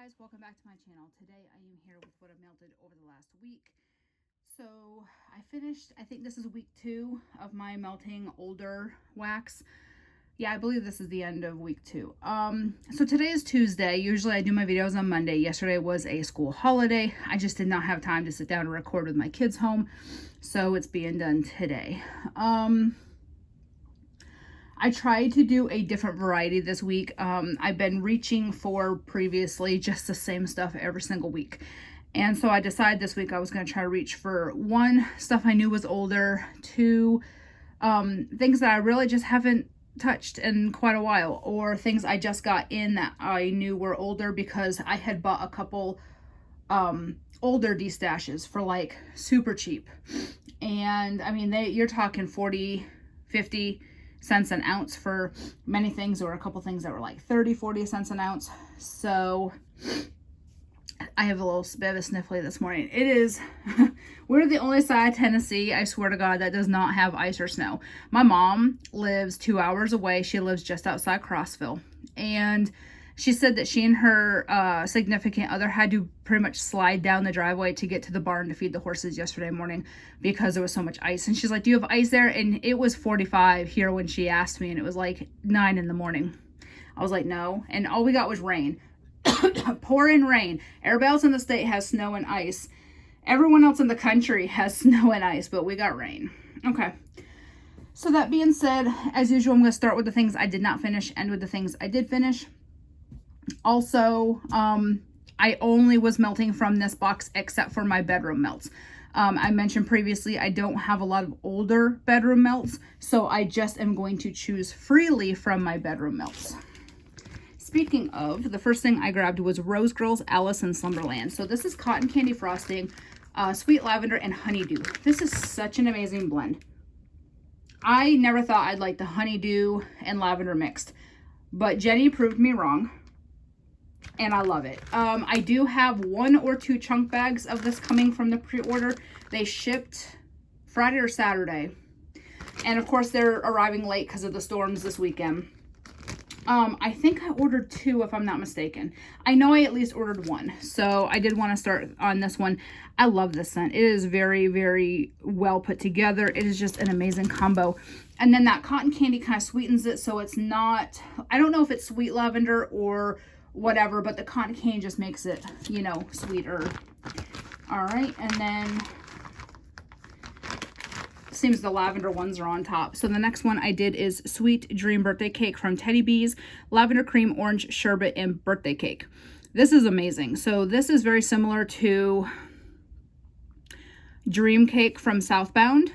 guys, welcome back to my channel. Today I am here with what I've melted over the last week. So I finished, I think this is week 2 of my melting older wax. Yeah, I believe this is the end of week 2. So today is Tuesday. Usually I do my videos on Monday. Yesterday was a school holiday. I just did not have time to sit down and record with my kids home. So it's being done today. I tried to do a different variety this week. I've been reaching for previously just the same stuff every single week. And so I decided this week I was going to try to reach for 1, stuff I knew was older, 2, things that I really just haven't touched in quite a while, or things I just got in that I knew were older because I had bought a couple older destashes for like super cheap. And I mean, you're talking 40, 50 cents an ounce for many things, or a couple things that were like 30-40 cents an ounce. So I have a little bit of a sniffly this morning. It is we're the only side of Tennessee, I swear to God, that does not have ice or snow. My mom lives 2 hours away. She lives just outside Crossville, and she said that she and her significant other had to pretty much slide down the driveway to get to the barn to feed the horses yesterday morning because there was so much ice. And she's like, do you have ice there? And it was 45 here when she asked me, and it was like 9 in the morning. I was like, no. And all we got was rain. Pouring rain. Everybody else in the state has snow and ice. Everyone else in the country has snow and ice, but we got rain. Okay. So that being said, as usual, I'm going to start with the things I did not finish, end with the things I did finish. Also, I only was melting from this box except for my bedroom melts. I mentioned previously I don't have a lot of older bedroom melts, so I just am going to choose freely from my bedroom melts. Speaking of, the first thing I grabbed was Rose Girls Alice in Slumberland. So this is cotton candy frosting, sweet lavender, and honeydew. This is such an amazing blend. I never thought I'd like the honeydew and lavender mixed, but Jenny proved me wrong. And I love it. I do have 1 or 2 chunk bags of this coming from the pre-order. They shipped Friday or Saturday. And of course they're arriving late because of the storms this weekend. I think I ordered 2 if I'm not mistaken. I know I at least ordered 1. So I did want to start on this one. I love this scent. It is very, very well put together. It is just an amazing combo. And then that cotton candy kind of sweetens it. So it's not, I don't know if it's sweet lavender or whatever, but the cotton candy just makes it, you know, sweeter. All right, and then seems the lavender ones are on top. So the next one I did is Sweet Dream Birthday Cake from Teddy Bees, lavender cream, orange sherbet, and birthday cake. This is amazing. So this is very similar to Dream Cake from Southbound.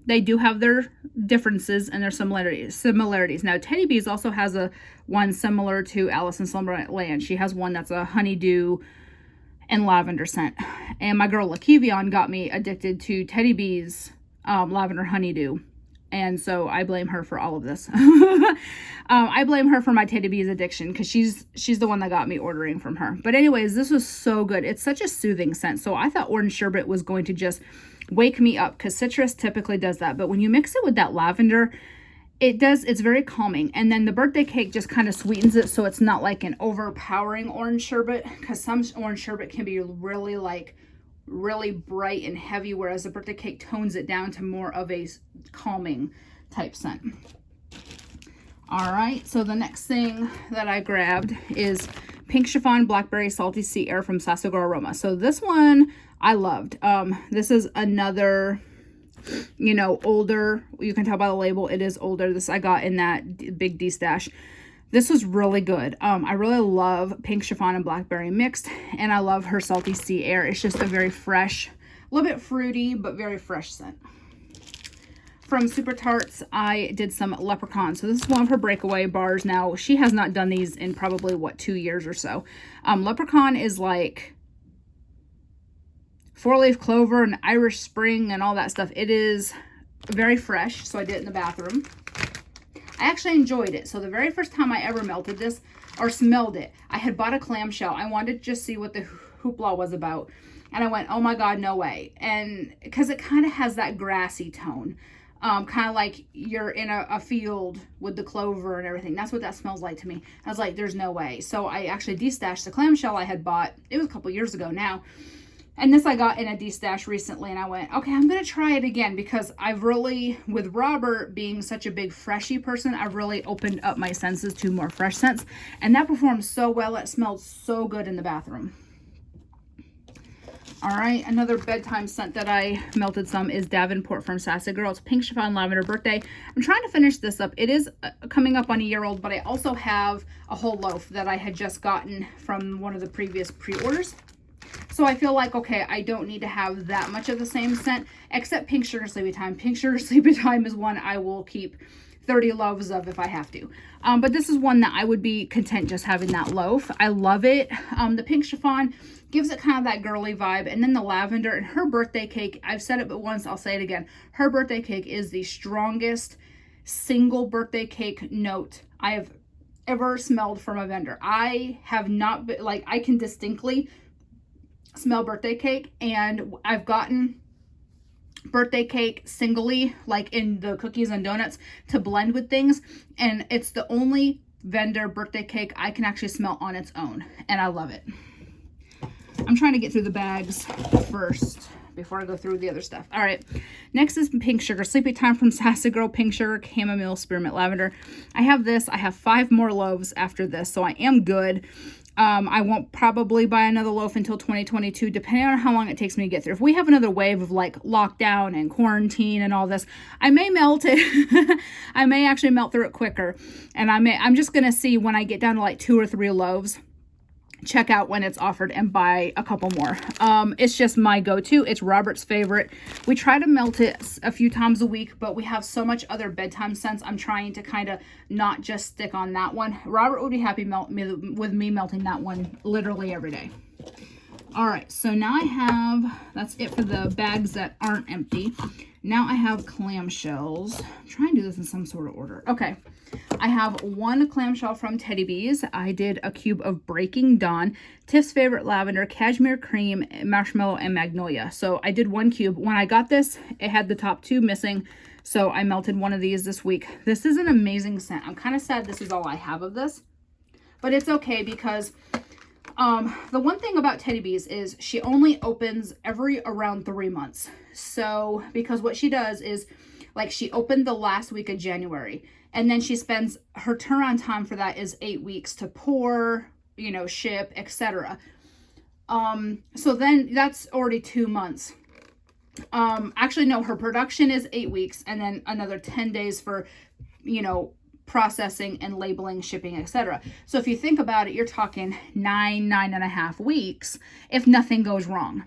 They do have their differences and their similarities. Now, Teddy Bees also has one similar to Alice in Slumberland. She has one that's a honeydew and lavender scent. And my girl Lakevion got me addicted to Teddy Bees lavender honeydew. And so I blame her for all of this. I blame her for my Teddy Bees addiction because she's the one that got me ordering from her. But anyways, this was so good. It's such a soothing scent. So I thought orange sherbet was going to just wake me up because citrus typically does that. But when you mix it with that lavender, it's very calming. And then the birthday cake just kind of sweetens it so it's not like an overpowering orange sherbet, because some orange sherbet can be really bright and heavy, whereas the birthday cake tones it down to more of a calming type scent. All right, so the next thing that I grabbed is Pink Chiffon Blackberry Salty Sea Air from Sasso Girl Aroma. So this one I loved. This is another, you know, older. You can tell by the label it is older. This I got in that big D stash. This was really good. I really love Pink Chiffon and Blackberry mixed, and I love her Salty Sea Air. It's just a very fresh, a little bit fruity, but very fresh scent. From Super Tarts, I did some Leprechaun. So this is one of her breakaway bars. Now, she has not done these in probably, 2 years or so. Leprechaun is like 4-leaf clover and Irish Spring and all that stuff. It is very fresh, so I did it in the bathroom. I actually enjoyed it. So the very first time I ever melted this or smelled it, I had bought a clamshell. I wanted to just see what the hoopla was about. And I went, oh my God, no way. And because it kind of has that grassy tone. kind of like you're in a field with the clover and everything. That's what that smells like to me. I was like, there's no way. So I actually destashed the clamshell I had bought. It was a couple years ago now. And this I got in a destash recently, and I went, okay, I'm going to try it again, because I've really, with Robert being such a big freshy person, I've really opened up my senses to more fresh scents. And that performed so well. It smelled so good in the bathroom. All right, another bedtime scent that I melted some is Davenport from Sassy Girl. It's Pink Chiffon Lavender Birthday. I'm trying to finish this up. It is coming up on a year old, but I also have a whole loaf that I had just gotten from one of the previous pre-orders. So I feel like, okay, I don't need to have that much of the same scent, except Pink Sugar Sleepy Time. Pink Sugar Sleepy Time is one I will keep 30 loaves of if I have to. But this is one that I would be content just having that loaf. I love it. The Pink Chiffon gives it kind of that girly vibe. And then the lavender and her birthday cake, I've said it but once, I'll say it again. Her birthday cake is the strongest single birthday cake note I have ever smelled from a vendor. I have not been, like, I can distinctly smell birthday cake, and I've gotten birthday cake singly, like in the cookies and donuts, to blend with things, and it's the only vendor birthday cake I can actually smell on its own, and I love it. I'm trying to get through the bags first before I go through the other stuff. All right, next is Pink Sugar Sleepy Time from Sassy Girl. Pink Sugar Chamomile Spearmint Lavender. I have this. I have 5 more loaves after this, so I am good. I won't probably buy another loaf until 2022, depending on how long it takes me to get through. If we have another wave of like lockdown and quarantine and all this, I may melt it. I may actually melt through it quicker. And I'm just going to see when I get down to like 2 or 3 loaves, check out when it's offered and buy a couple more. It's just my go-to. It's Robert's favorite. We try to melt it a few times a week, but we have so much other bedtime scents. I'm trying to kind of not just stick on that one. Robert would be happy with me melting that one literally every day. All right, so now I have, that's it for the bags that aren't empty. Now I have clamshells. I'm trying to do this in some sort of order. Okay. I have 1 clamshell from Teddy Bees. I did a cube of Breaking Dawn, Tiff's Favorite Lavender, Cashmere Cream, Marshmallow, and Magnolia. So I did 1 cube. When I got this, it had the top 2 missing, so I melted 1 of these this week. This is an amazing scent. I'm kind of sad this is all I have of this, but it's okay, because the one thing about Teddy Bees is she only opens every around 3 months. So because what she does is, like, she opened the last week of January, and then she spends, her turnaround time for that is 8 weeks to pour, you know, ship, etc. So then that's already 2 months. Actually, no, her production is 8 weeks, and then another 10 days for, you know, processing and labeling, shipping, etc. So if you think about it, you're talking 9.5 weeks if nothing goes wrong.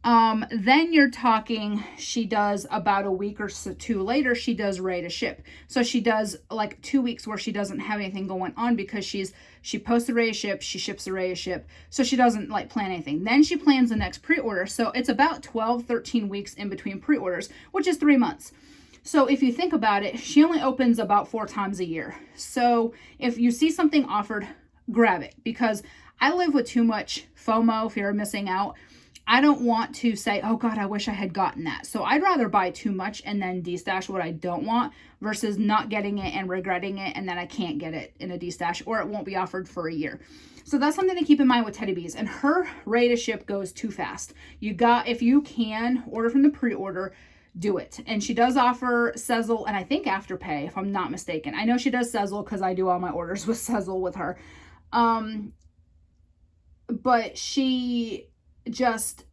Then you're talking, she does about a week or 2 later, she does ready to ship. So she does like 2 weeks where she doesn't have anything going on, because she posts the ready to ship, she ships the ready to ship. So she doesn't like plan anything. Then she plans the next pre-order. So it's about 12, 13 weeks in between pre-orders, which is 3 months. So if you think about it, she only opens about 4 times a year. So if you see something offered, grab it, because I live with too much FOMO, fear of missing out. I don't want to say, oh God, I wish I had gotten that. So I'd rather buy too much and then destash what I don't want, versus not getting it and regretting it, and then I can't get it in a destash, or it won't be offered for a year. So that's something to keep in mind with Teddy Bees. And her ready to ship goes too fast. If you can order from the pre-order, do it. And she does offer Sezzle, and I think Afterpay, if I'm not mistaken. I know she does Sezzle because I do all my orders with Sezzle with her. But she just,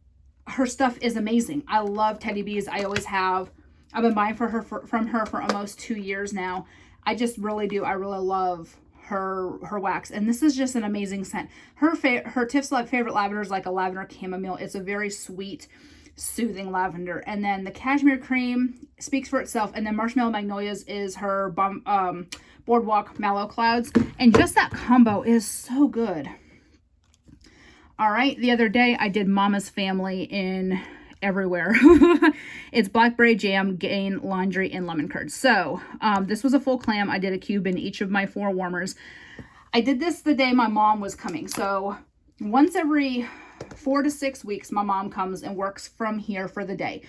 her stuff is amazing. I love Teddy Bees. I always have. I've been buying from her for almost 2 years now. I just really do. I really love her wax, and this is just an amazing scent. Her Tiff's Favorite Lavender is like a lavender chamomile. It's a very sweet, soothing lavender. And then the Cashmere Cream speaks for itself, and then Marshmallow Magnolias is her Boardwalk Mallow Clouds, and just that combo is so good. All right, the other day I did Mama's Family in everywhere. It's blackberry jam, Gain laundry, and lemon curd. So this was a full clam. I did a cube in each of my 4 warmers. I did this the day my mom was coming. So once every 4 to 6 weeks, my mom comes and works from here for the day.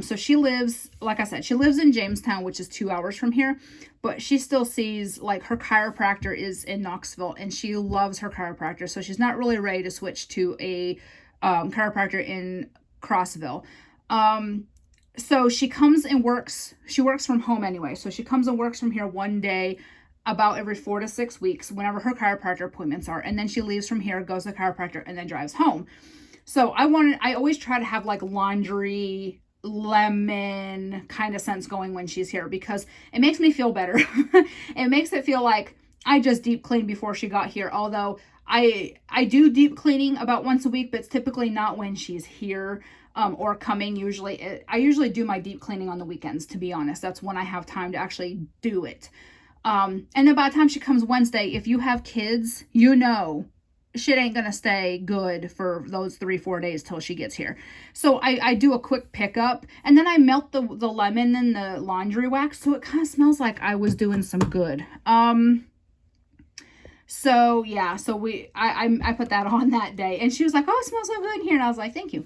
So she lives, like I said, she lives in Jamestown, which is 2 hours from here, but she still sees, like, her chiropractor is in Knoxville, and she loves her chiropractor. So she's not really ready to switch to a chiropractor in Crossville. So she comes and she works from home anyway. So she comes and works from here one day about every 4 to 6 weeks, whenever her chiropractor appointments are. And then she leaves from here, goes to the chiropractor, and then drives home. So I always try to have like laundry, lemon kind of scents going when she's here, because it makes me feel better. It makes it feel like I just deep cleaned before she got here. Although I do deep cleaning about once a week, but it's typically not when she's here or coming. I usually do my deep cleaning on the weekends, to be honest. That's when I have time to actually do it. And then by the time she comes Wednesday, if you have kids, you know shit ain't gonna stay good for those 3-4 days till she gets here. So I do a quick pickup, and then I melt the lemon in the laundry wax, so it kind of smells like I was doing some good. So yeah, so I put that on that day, and she was like, oh, it smells so good in here, and I was like, thank you.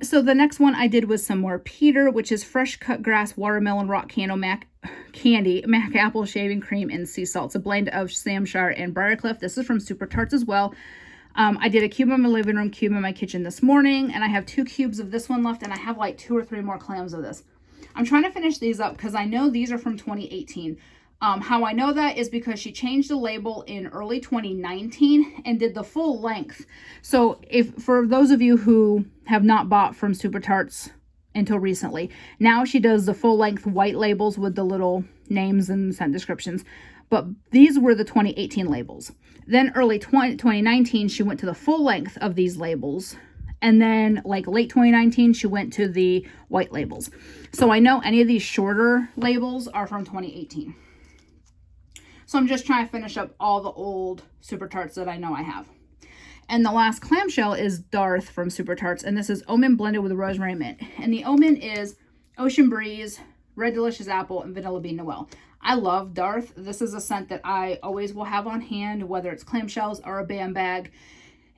So the next one I did was some more Peter, which is fresh cut grass, watermelon, rock candy, mac apple shaving cream, and sea salt. It's a blend of Samshire and Briarcliff. This is from Super Tarts as well. I did a cube in my living room, cube in my kitchen this morning, and I have 2 cubes of this one left, and I have like 2 or 3 more clams of this. I'm trying to finish these up because I know these are from 2018. How I know that is because she changed the label in early 2019 and did the full length. So for those of you who have not bought from Super Tarts until recently, now she does the full length white labels with the little names and scent descriptions. But these were the 2018 labels. Then early 2019, she went to the full length of these labels. And then like late 2019, she went to the white labels. So I know any of these shorter labels are from 2018. So I'm just trying to finish up all the old Super Tarts that I know I have. And the last clamshell is Darth from Super Tarts. And this is Omen blended with rosemary mint. And the Omen is Ocean Breeze, Red Delicious Apple, and Vanilla Bean Noel. I love Darth. This is a scent that I always will have on hand, whether it's clamshells or a bam bag.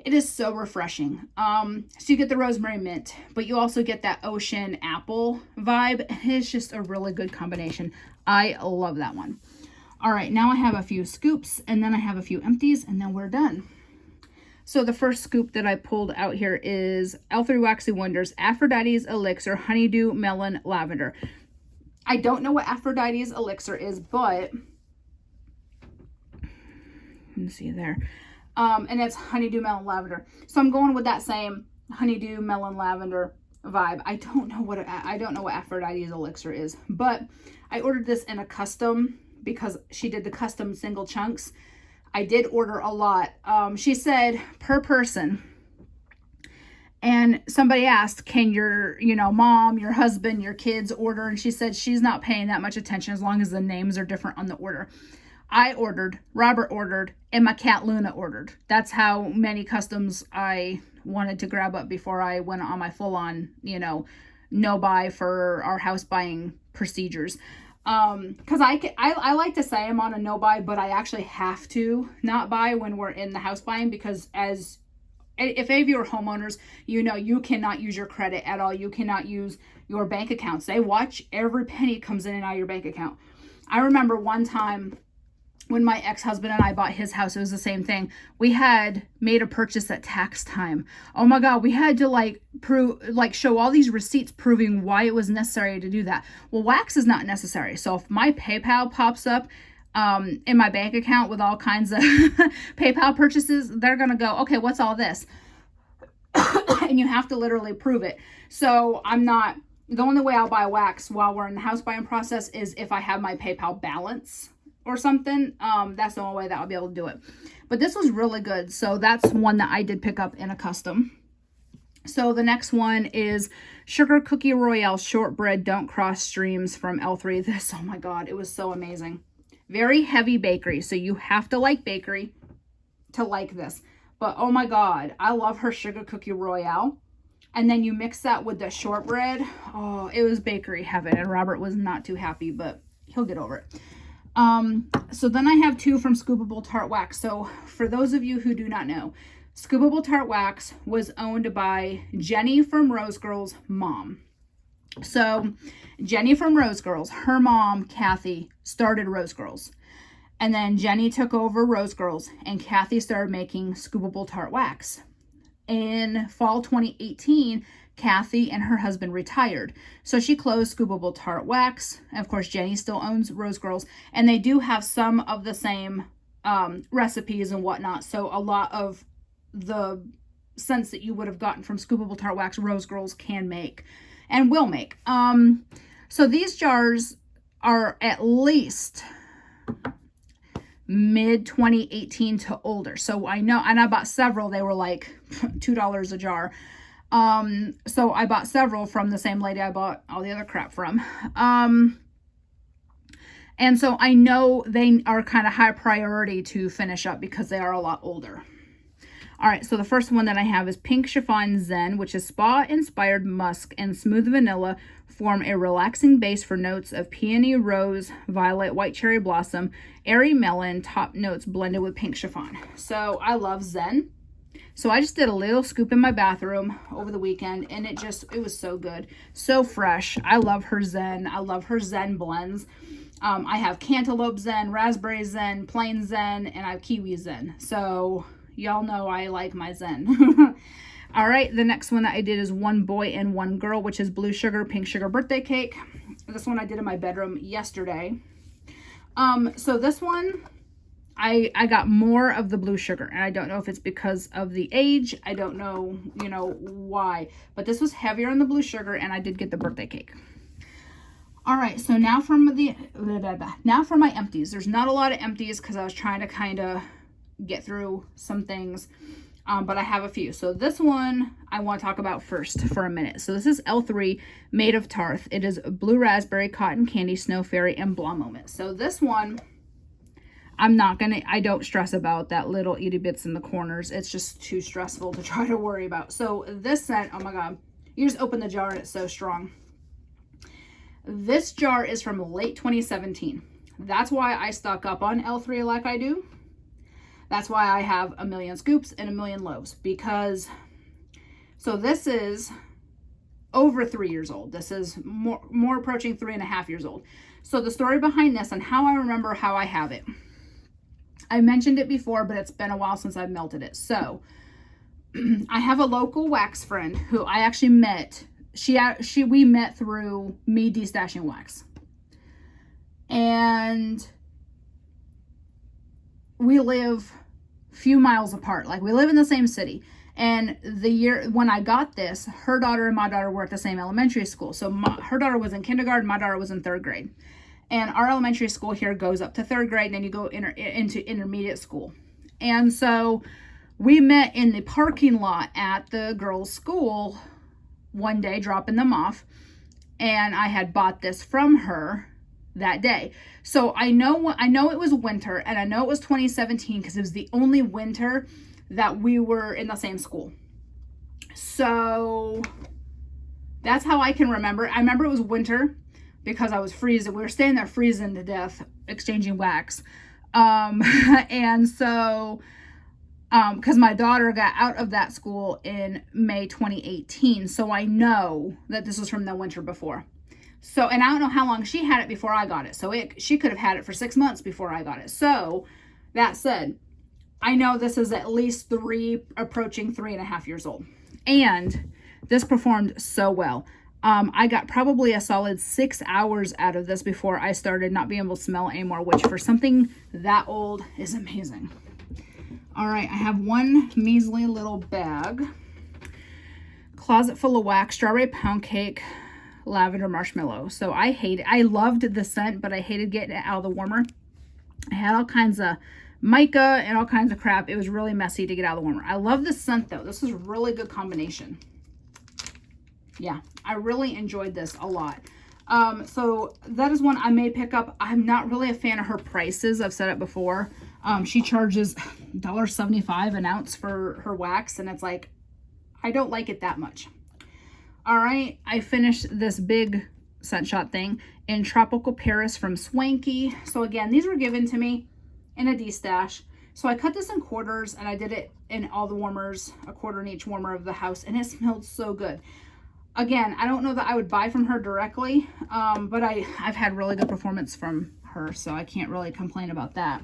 It is so refreshing. So you get the rosemary mint, but you also get that ocean apple vibe. It's just a really good combination. I love that one. All right, now I have a few scoops, and then I have a few empties, and then we're done. So the first scoop that I pulled out here is L3 Waxy Wonders Aphrodite's Elixir Honeydew Melon Lavender. I don't know what Aphrodite's Elixir is, but you can see there. And it's Honeydew Melon Lavender. So I'm going with that same Honeydew Melon Lavender vibe. I don't know what Aphrodite's Elixir is, but I ordered this in a custom because she did the custom single chunks. I did order a lot. She said per person. And somebody asked, can your, mom, your husband, your kids order? And she said she's not paying that much attention as long as the names are different on the order. I ordered, Robert ordered, and my cat Luna ordered. That's how many customs I wanted to grab up before I went on my full-on, no buy for our house buying procedures. Because I like to say I'm on a no buy, but I actually have to not buy when we're in the house buying, because if any of you are homeowners, you cannot use your credit at all. You cannot use your bank accounts. They watch every penny comes in and out of your bank account. I remember one time when my ex-husband and I bought his house, it was the same thing. We had made a purchase at tax time. Oh my God, we had to show all these receipts proving why it was necessary to do that. Well, wax is not necessary. So if my PayPal pops up in my bank account with all kinds of PayPal purchases, they're going to go, okay, what's all this? And you have to literally prove it. So the only way I'll buy wax while we're in the house buying process is if I have my PayPal balance or something. That's the only way that I'll be able to do it. But this was really good. So that's one that I did pick up in a custom. So the next one is Sugar Cookie Royale Shortbread Don't Cross Streams from L3. This, oh my God, it was so amazing. Very heavy bakery. So you have to like bakery to like this. But oh my God, I love her Sugar Cookie Royale. And then you mix that with the shortbread. Oh, it was bakery heaven. And Robert was not too happy, but he'll get over it. So then I have 2 from Scoopable Tart Wax. So for those of you who do not know, Scoopable Tart Wax was owned by Jenny from Rose Girl's mom. So Jenny from Rose Girls, her mom, Kathy, started Rose Girls. And then Jenny took over Rose Girls and Kathy started making Scoopable Tart Wax. In fall 2018, Kathy and her husband retired. So she closed Scoopable Tart Wax. And of course, Jenny still owns Rose Girls. And they do have some of the same recipes and whatnot. So a lot of the scents that you would have gotten from Scoopable Tart Wax, Rose Girls can make and will make. So these jars are at least mid 2018 to older. So I know, and I bought several. They were like $2 a jar. So I bought several from the same lady I bought all the other crap from. And so I know they are kind of high priority to finish up because they are a lot older. All right, so the first one that I have is Pink Chiffon Zen, which is spa-inspired musk and smooth vanilla form a relaxing base for notes of peony, rose, violet, white cherry blossom, airy melon, top notes blended with pink chiffon. So I love Zen. So I just did a little scoop in my bathroom over the weekend, and it was so good. So fresh. I love her Zen. I love her Zen blends. I have cantaloupe Zen, raspberry Zen, plain Zen, and I have kiwi Zen. So y'all know I like my Zen. All right, the next one that I did is One Boy and One Girl, which is blue sugar, pink sugar birthday cake. This one I did in my bedroom yesterday. So this one, I got more of the blue sugar, and I don't know if it's because of the age. I don't know, why, but this was heavier on the blue sugar, and I did get the birthday cake. All right, so now for my empties. There's not a lot of empties because I was trying to kind of get through some things, but I have a few. So this one I want to talk about first for a minute. So this is L3 Made of Tarth. It is blue raspberry, cotton candy, snow fairy, and blah moment. So this one, I don't stress about that little itty bits in the corners. It's just too stressful to try to worry about. So this scent, oh my God, you just open the jar and it's so strong. This jar is from late 2017. That's why I stock up on L3 like I do. That's why I have a million scoops and a million loaves, because, so this is over 3 years old. This is more approaching 3.5 years old. So the story behind this and how I remember how I have it. I mentioned it before, but it's been a while since I've melted it. So I have a local wax friend who I actually met. We met through me destashing wax. And we live few miles apart. Like, we live in the same city. And the year when I got this, her daughter and my daughter were at the same elementary school. So her daughter was in kindergarten, my daughter was in 3rd grade. And our elementary school here goes up to 3rd grade, and then you go into intermediate school. And so we met in the parking lot at the girls' school one day, dropping them off. And I had bought this from her that day. So I know it was winter, and I know it was 2017 because it was the only winter that we were in the same school. So that's how I can remember. I remember it was winter because I was freezing. We were staying there freezing to death, exchanging wax. And so, because my daughter got out of that school in May 2018. So I know that this was from the winter before. So, and I don't know how long she had it before I got it. So she could have had it for 6 months before I got it. So that said, I know this is at least approaching 3.5 years old. And this performed so well. I got probably a solid 6 hours out of this before I started not being able to smell anymore, which for something that old is amazing. All right, I have one measly little bag. Closet Full of Wax, strawberry pound cake, lavender marshmallow. So I loved the scent, but I hated getting it out of the warmer. I had all kinds of mica and all kinds of crap. It was really messy to get out of the warmer. I love the scent though. This is a really good combination. Yeah, I really enjoyed this a lot. So that is one I may pick up. I'm not really a fan of her prices. I've said it before. She charges $1.75 an ounce for her wax, and it's like, I don't like it that much. All right, I finished this big scent shot thing in Tropical Paris from Swanky. So again, these were given to me in a D-stash. So I cut this in quarters, and I did it in all the warmers, a quarter in each warmer of the house, and it smelled so good. Again, I don't know that I would buy from her directly, but I've had really good performance from her, so I can't really complain about that.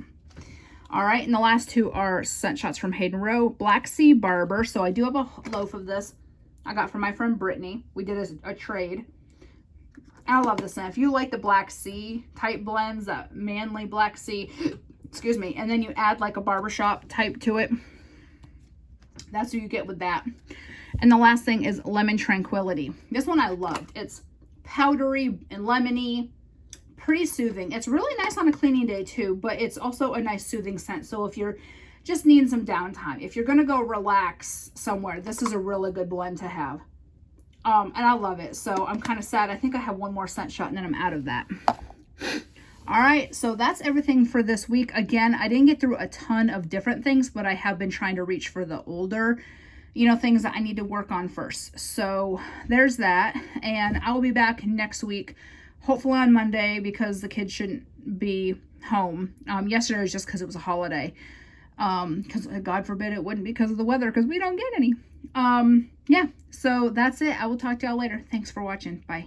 All right, and the last two are Scent Shots from Hayden Rowe, Black Sea Barber. So I do have a loaf of this I got from my friend Brittany. We did a trade. I love this scent. If you like the Black Sea type blends, that manly Black Sea, excuse me, and then you add like a barbershop type to it, that's what you get with that. And the last thing is Lemon Tranquility. This one I loved. It's powdery and lemony, pretty soothing. It's really nice on a cleaning day too, but it's also a nice soothing scent. So if you're just needing some downtime, if you're going to go relax somewhere, this is a really good blend to have. And I love it. So I'm kind of sad. I think I have one more scent shot and then I'm out of that. All right, so that's everything for this week. Again, I didn't get through a ton of different things, but I have been trying to reach for the older, things that I need to work on first. So there's that. And I will be back next week, hopefully on Monday, because the kids shouldn't be home. Yesterday was just because it was a holiday. Because God forbid it wouldn't because of the weather, because we don't get any. Yeah, so that's it. I will talk to y'all later. Thanks for watching. Bye.